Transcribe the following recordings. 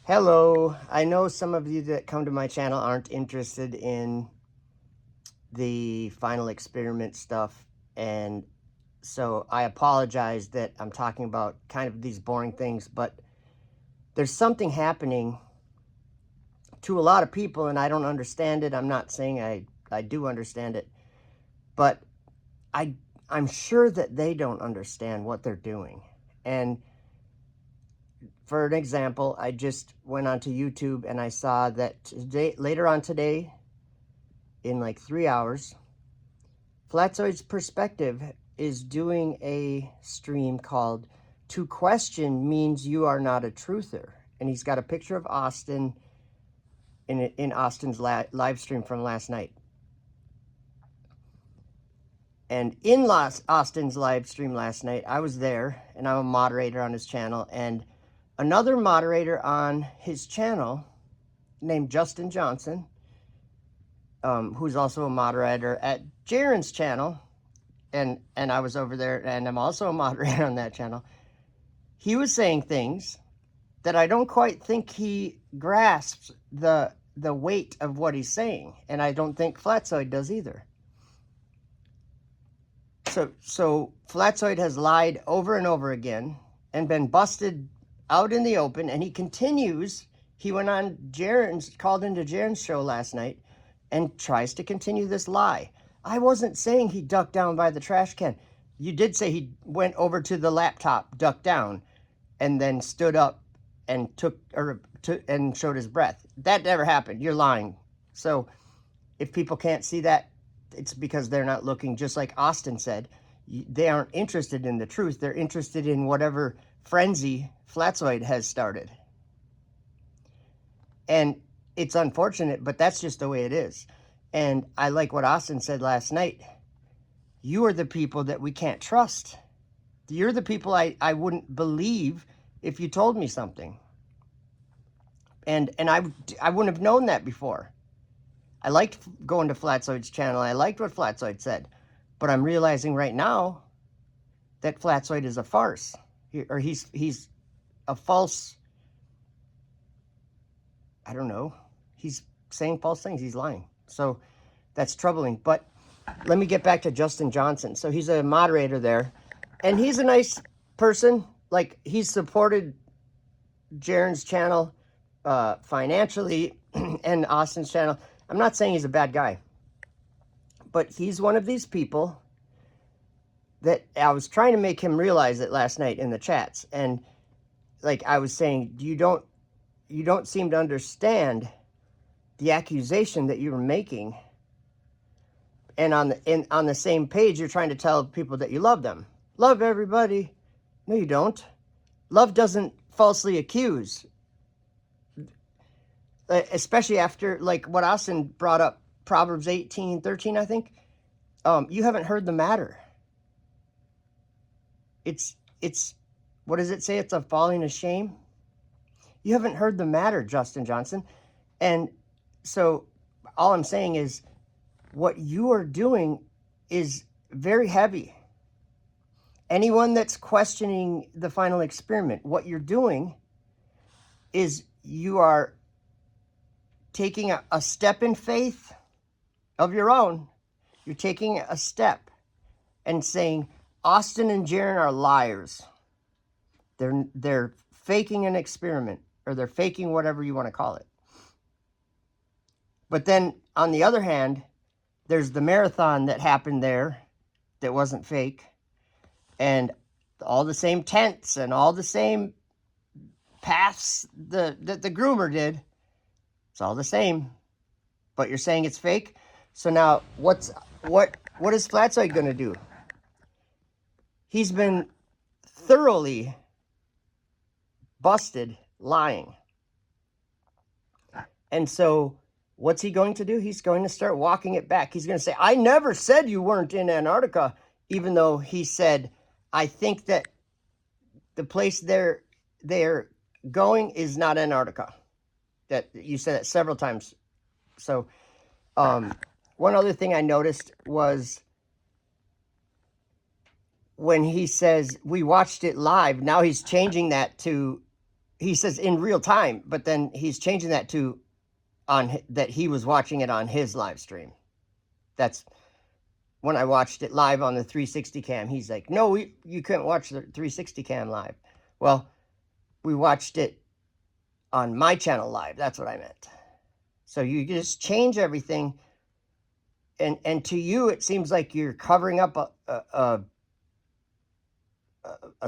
Hello. I know some of you that come to my channel aren't interested in the final experiment stuff, and so I apologize that I'm talking about kind of these boring things, but there's something happening to a lot of people, and I don't understand it. I'm not saying I do understand it, but I'm sure that they don't understand what they're doing. And for an example, I just went onto YouTube and I saw that later on today, in like 3 hours, Flatzoid's Perspective is doing a stream called To Question Means You Are Not a Truther. And he's got a picture of Austin in Austin's live stream from last night. And in Austin's live stream last night, I was there, and I'm a moderator on his channel. And another moderator on his channel named Justin Johnson, who's also a moderator at Jaren's channel, and I was over there, and I'm also a moderator on that channel. He was saying things that I don't quite think he grasps the weight of what he's saying, and I don't think Flatzoid does either. So Flatzoid has lied over and over again and been busted out in the open, and he continues. He went on called into Jaren's show last night and tries to continue this lie. I wasn't saying he ducked down by the trash can. You did say he went over to the laptop, ducked down, and then stood up and and showed his breath. That never happened. You're lying. So if people can't see that, it's because they're not looking. Just like Austin said, they aren't interested in the truth. They're interested in whatever frenzy Flatzoid has started. And it's unfortunate, but that's just the way it is. And I like what Austin said last night. You are the people that we can't trust. You're the people I wouldn't believe if you told me something. And I wouldn't have known that before. I liked going to Flatzoid's channel. I liked what Flatzoid said. But I'm realizing right now that Flatzoid is a farce. Or he's a false, I don't know. He's saying false things. He's lying. So that's troubling. But let me get back to Justin Johnson. So he's a moderator there. And he's a nice person. Like, he's supported Jaren's channel financially and Austin's channel. I'm not saying he's a bad guy, but he's one of these people that I was trying to make him realize it last night in the chats. And like I was saying, you don't seem to understand the accusation that you were making. And on the same page, you're trying to tell people that you love them. Love everybody. No, you don't. Love doesn't falsely accuse. Especially after, like, what Austin brought up, Proverbs 18:13, I think. You haven't heard the matter. It's what does it say? It's a falling of shame. You haven't heard the matter, Justin Johnson. And so all I'm saying is what you are doing is very heavy. Anyone that's questioning the final experiment, what you're doing is you are taking a step in faith of your own. You're taking a step and saying, Austin and Jaren are liars. They're faking an experiment, or they're faking whatever you want to call it. But then, on the other hand, there's the marathon that happened there that wasn't fake, and all the same tents and all the same paths that the groomer did. It's all the same, but you're saying it's fake. So now, what is Flatzoid going to do? He's been thoroughly busted lying. And so what's he going to do? He's going to start walking it back. He's going to say, I never said you weren't in Antarctica, even though he said, I think that the place they're going is not Antarctica. That you said that several times. So one other thing I noticed was when he says we watched it live, now he's changing that to he says in real time, but then he's changing that to that he was watching it on his live stream. That's when I watched it live on the 360 cam. He's like, no, you couldn't watch the 360 cam live. Well, we watched it on my channel live. That's what I meant. So you just change everything. And to you, it seems like you're covering up a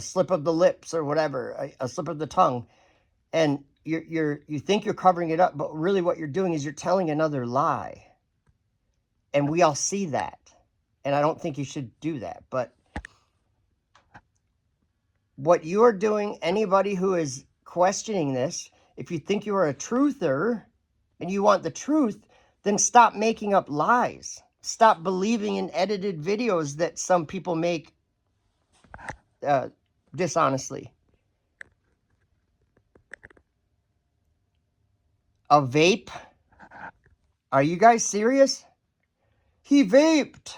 slip of the lips or whatever, a slip of the tongue. And you think you're covering it up, but really what you're doing is you're telling another lie. And we all see that. And I don't think you should do that. But what you're doing, anybody who is questioning this, if you think you are a truther and you want the truth, then stop making up lies. Stop believing in edited videos that some people make dishonestly. A vape? Are you guys serious? He vaped.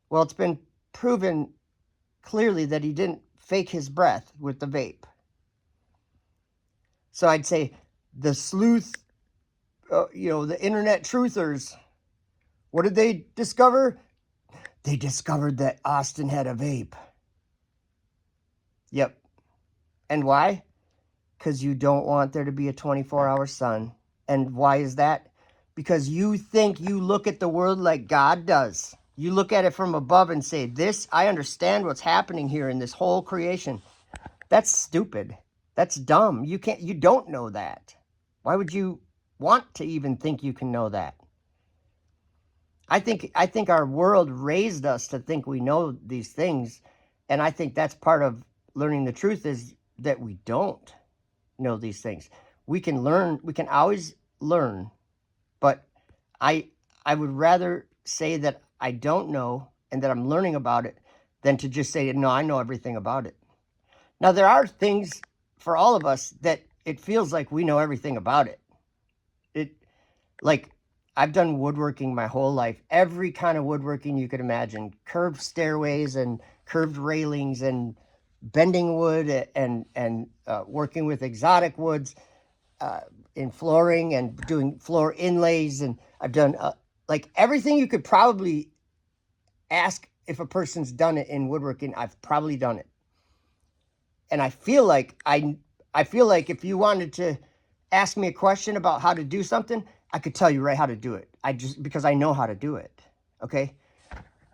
Well, it's been proven clearly that he didn't fake his breath with the vape. So I'd say the sleuth, the internet truthers, what did they discover? They discovered that Austin had a vape. Yep. And why? Because you don't want there to be a 24-hour sun. And why is that? Because you think you look at the world like God does. You look at it from above and say, I understand what's happening here in this whole creation. That's stupid. That's dumb. You don't know that. Why would you want to even think you can know that? I think our world raised us to think we know these things. And I think that's part of learning the truth, is that we don't know these things. We can learn, we can always learn, but I would rather say that I don't know and that I'm learning about it than to just say, no, I know everything about it. Now, there are things for all of us that it feels like we know everything about it. Like, I've done woodworking my whole life, every kind of woodworking you could imagine, curved stairways and curved railings and bending wood and working with exotic woods in flooring and doing floor inlays. And I've done like everything you could probably ask if a person's done it in woodworking. I've probably done it. And I feel like if you wanted to ask me a question about how to do something, I could tell you right how to do it. Because I know how to do it. Okay.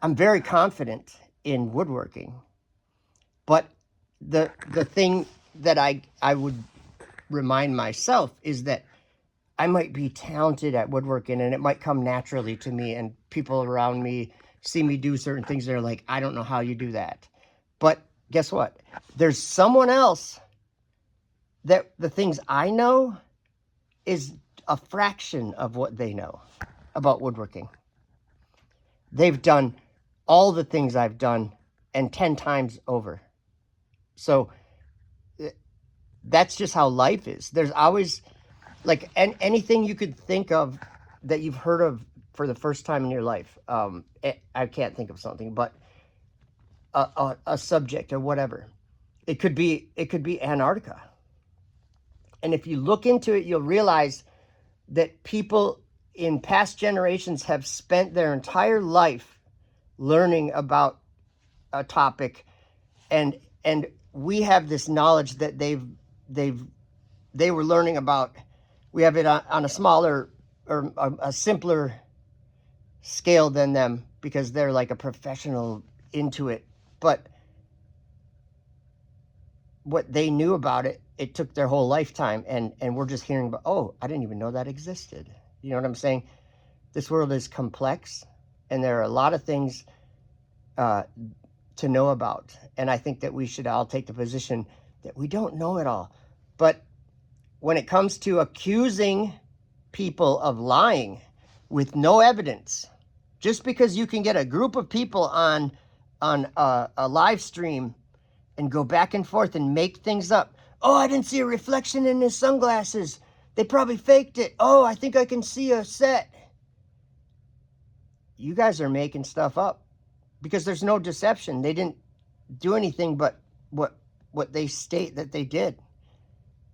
I'm very confident in woodworking, but the thing that I would remind myself is that I might be talented at woodworking and it might come naturally to me, and people around me see me do certain things. They're like, I don't know how you do that. But guess what? There's someone else that the things I know is a fraction of what they know about woodworking. They've done all the things I've done and 10 times over. So that's just how life is. There's always, like, anything you could think of that you've heard of for the first time in your life. I can't think of something, but a subject or whatever. It could be Antarctica. And if you look into it, you'll realize that people in past generations have spent their entire life learning about a topic, and we have this knowledge that they were learning about. We have it on a smaller or a simpler scale than them, because they're like a professional into it. But what they knew about it, it took their whole lifetime, and we're just hearing about, oh, I didn't even know that existed. You know what I'm saying? This world is complex, and there are a lot of things to know about. And I think that we should all take the position that we don't know it all. But when it comes to accusing people of lying with no evidence, just because you can get a group of people on a live stream and go back and forth and make things up. Oh, I didn't see a reflection in his sunglasses. They probably faked it. Oh, I think I can see a set. You guys are making stuff up because there's no deception. They didn't do anything but what what they state that they did.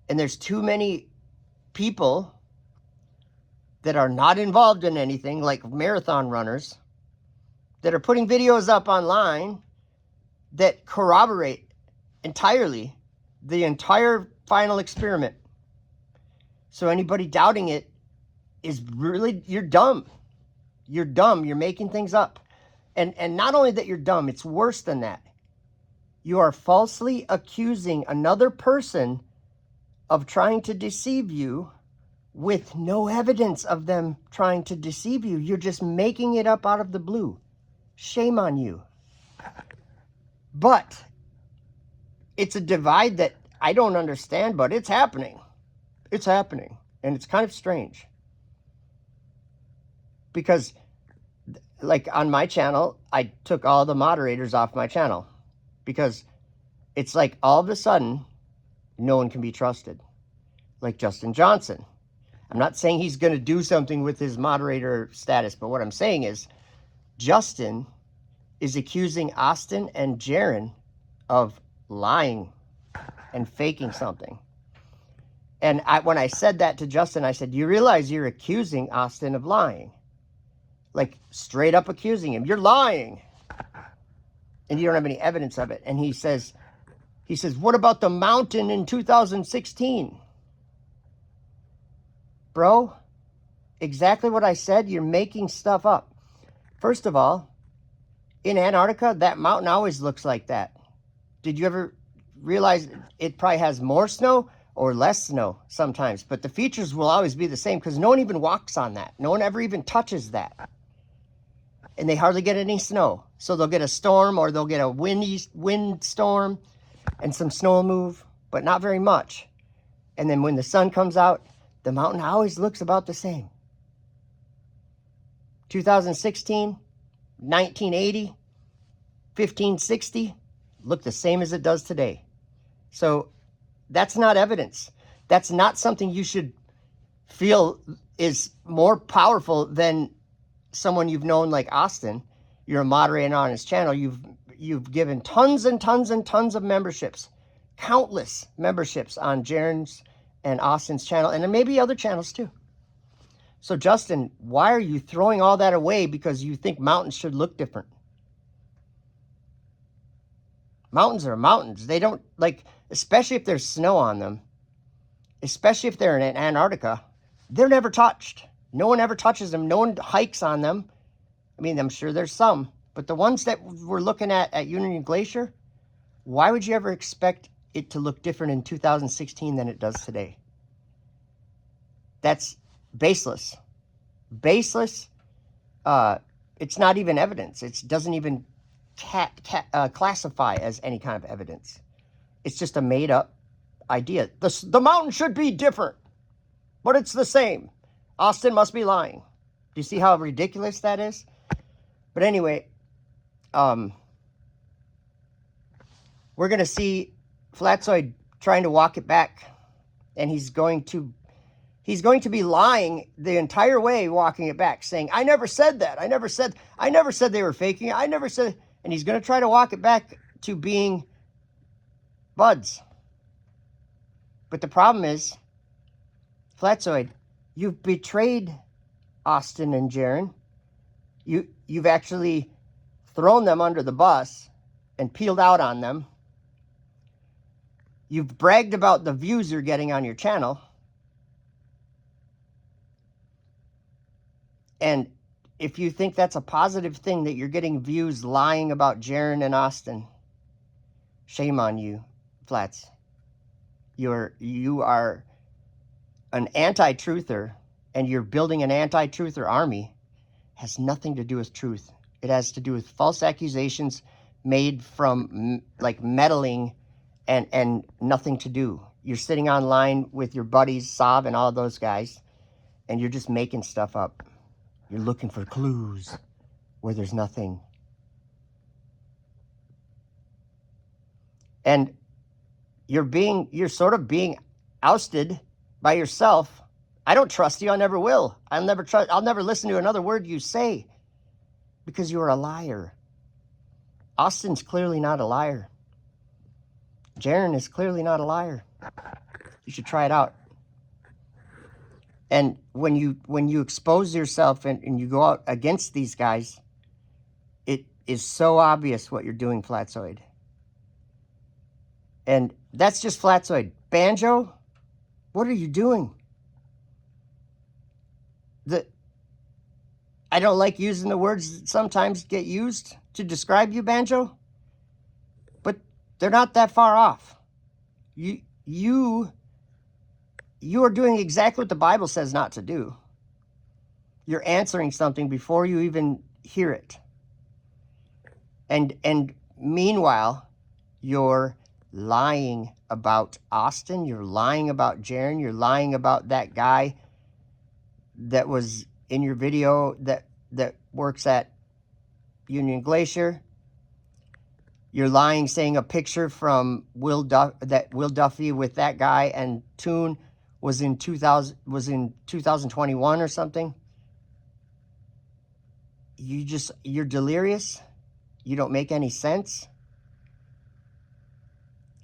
And there's too many people that are not involved in anything, like marathon runners, that are putting videos up online that corroborate entirely the entire final experiment. So anybody doubting it is really, you're dumb. You're dumb. You're making things up. And not only that you're dumb, it's worse than that. You are falsely accusing another person of trying to deceive you with no evidence of them trying to deceive you. You're just making it up out of the blue. Shame on you. But it's a divide that I don't understand, but it's happening. It's happening. And it's kind of strange. Because, like on my channel, I took all the moderators off my channel. Because it's like all of a sudden, no one can be trusted. Like Justin Johnson. I'm not saying he's going to do something with his moderator status, but what I'm saying is Justin is accusing Austin and Jaron of lying and faking something. And when I said that to Justin, I said, you realize you're accusing Austin of lying? Like straight up accusing him. You're lying. And you don't have any evidence of it. And he says, what about the mountain in 2016? Bro, exactly what I said. You're making stuff up. First of all, in Antarctica, that mountain always looks like that. Did you ever realize it probably has more snow or less snow sometimes? But the features will always be the same because no one even walks on that. No one ever even touches that. And they hardly get any snow. So they'll get a storm or they'll get a wind storm and some snow will move, but not very much. And then when the sun comes out, the mountain always looks about the same. 2016, 1980, 1560 look the same as it does today. So that's not evidence. That's not something you should feel is more powerful than someone you've known like Austin. You're a moderator on his channel. You've given tons and tons and tons of memberships, countless memberships on Jaron's and Austin's channel, and then maybe other channels too. So Justin, why are you throwing all that away because you think mountains should look different? Mountains are mountains. They don't, like, especially if there's snow on them, especially if they're in Antarctica, they're never touched. No one ever touches them. No one hikes on them. I mean, I'm sure there's some, but the ones that we're looking at Union Glacier, why would you ever expect it to look different in 2016 than it does today? That's baseless. Baseless. It's not even evidence. It doesn't even classify as any kind of evidence. It's just a made-up idea. The mountain should be different, but it's the same. Austin must be lying. Do you see how ridiculous that is? But anyway, we're going to see Flatzoid trying to walk it back, and he's going to be lying the entire way, walking it back, saying, I never said that. I never said they were faking it. I never said, and he's going to try to walk it back to being buds. But the problem is, Flatzoid, you've betrayed Austin and Jaron. You've actually thrown them under the bus and peeled out on them. You've bragged about the views you're getting on your channel. And if you think that's a positive thing, that you're getting views lying about Jaron and Austin, shame on you, Flats. You are an anti-truther, and you're building an anti-truther army. Has nothing to do with truth. It has to do with false accusations made from like meddling and nothing to do. You're sitting online with your buddies, Sav and all those guys, and you're just making stuff up. You're looking for clues where there's nothing. And you're sort of being ousted by yourself. I don't trust you. I never will. I'll never listen to another word you say because you're a liar. Austin's clearly not a liar. Jaron is clearly not a liar. You should try it out. And when you expose yourself and you go out against these guys, it is so obvious what you're doing, Flatzoid. And that's just Flatzoid. Banjo, what are you doing? I don't like using the words that sometimes get used to describe you, Banjo, but they're not that far off. You are doing exactly what the Bible says not to do. You're answering something before you even hear it. And meanwhile, you're lying about Austin, you're lying about Jaron, you're lying about that guy that was in your video that works at Union Glacier. You're lying, saying a picture from Will Duffy with that guy and Toon was in 2021 or something. You're delirious. You don't make any sense.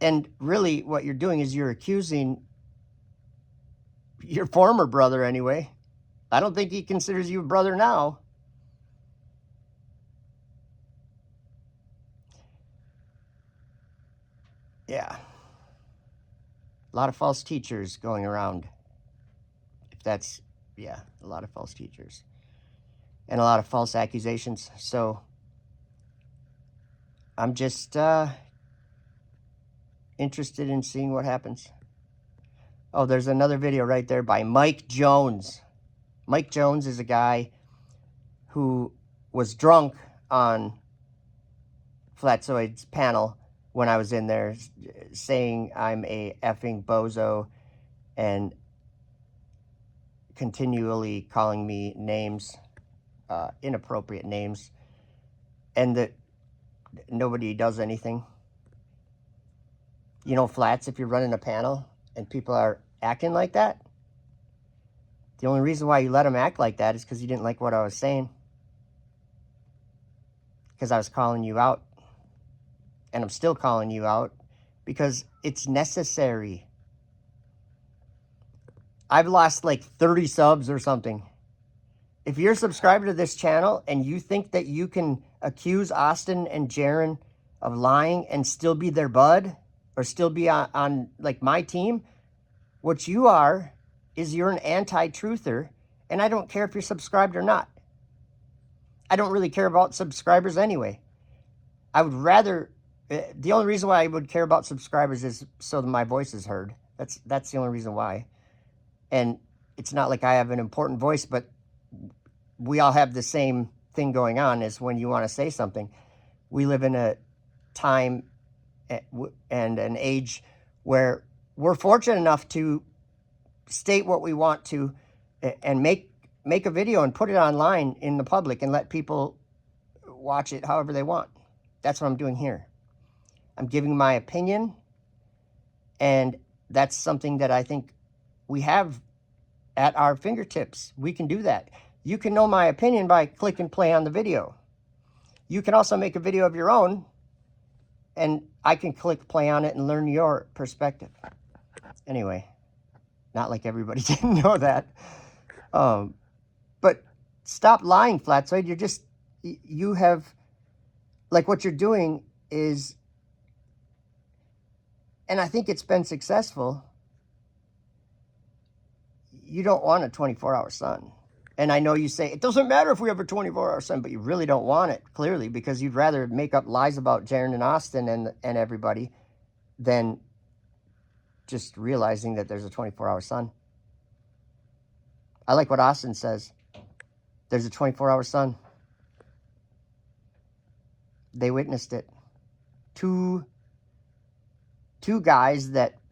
And really what you're doing is you're accusing your former brother anyway. I don't think he considers you a brother now. Yeah. A lot of false teachers going around. Yeah, a lot of false teachers. And a lot of false accusations. So I'm just interested in seeing what happens. Oh, there's another video right there by Mike Jones. Mike Jones is a guy who was drunk on Flatzoid's panel when I was in there, saying I'm a effing bozo and continually calling me names, inappropriate names, and that nobody does anything. You know, Flats, if you're running a panel and people are acting like that, the only reason why you let them act like that is because you didn't like what I was saying. Because I was calling you out. And I'm still calling you out because it's necessary. I've lost like 30 subs or something. If you're a subscriber to this channel and you think that you can accuse Austin and Jaron of lying and still be their bud or still be on like my team, what you are is you're an anti-truther, and I don't care if you're subscribed or not. I don't really care about subscribers anyway. I would rather, the only reason why I would care about subscribers is so that my voice is heard. That's the only reason why. And it's not like I have an important voice, but we all have the same thing going on, is when you want to say something. We live in a time and an age where we're fortunate enough to state what we want to and make a video and put it online in the public and let people watch it however they want. That's what I'm doing here. I'm giving my opinion, and that's something that I think we have at our fingertips. We can do that. You can know my opinion by click and play on the video. You can also make a video of your own, and I can click play on it and learn your perspective. Anyway, not like everybody didn't know that. But stop lying, Flatzoid. You have, like, what you're doing is, and I think it's been successful, you don't want a 24-hour sun. And I know you say, it doesn't matter if we have a 24-hour sun, but you really don't want it, clearly, because you'd rather make up lies about Jaron and Austin and everybody than just realizing that there's a 24-hour sun. I like what Austin says. There's a 24-hour sun. They witnessed it. Two guys that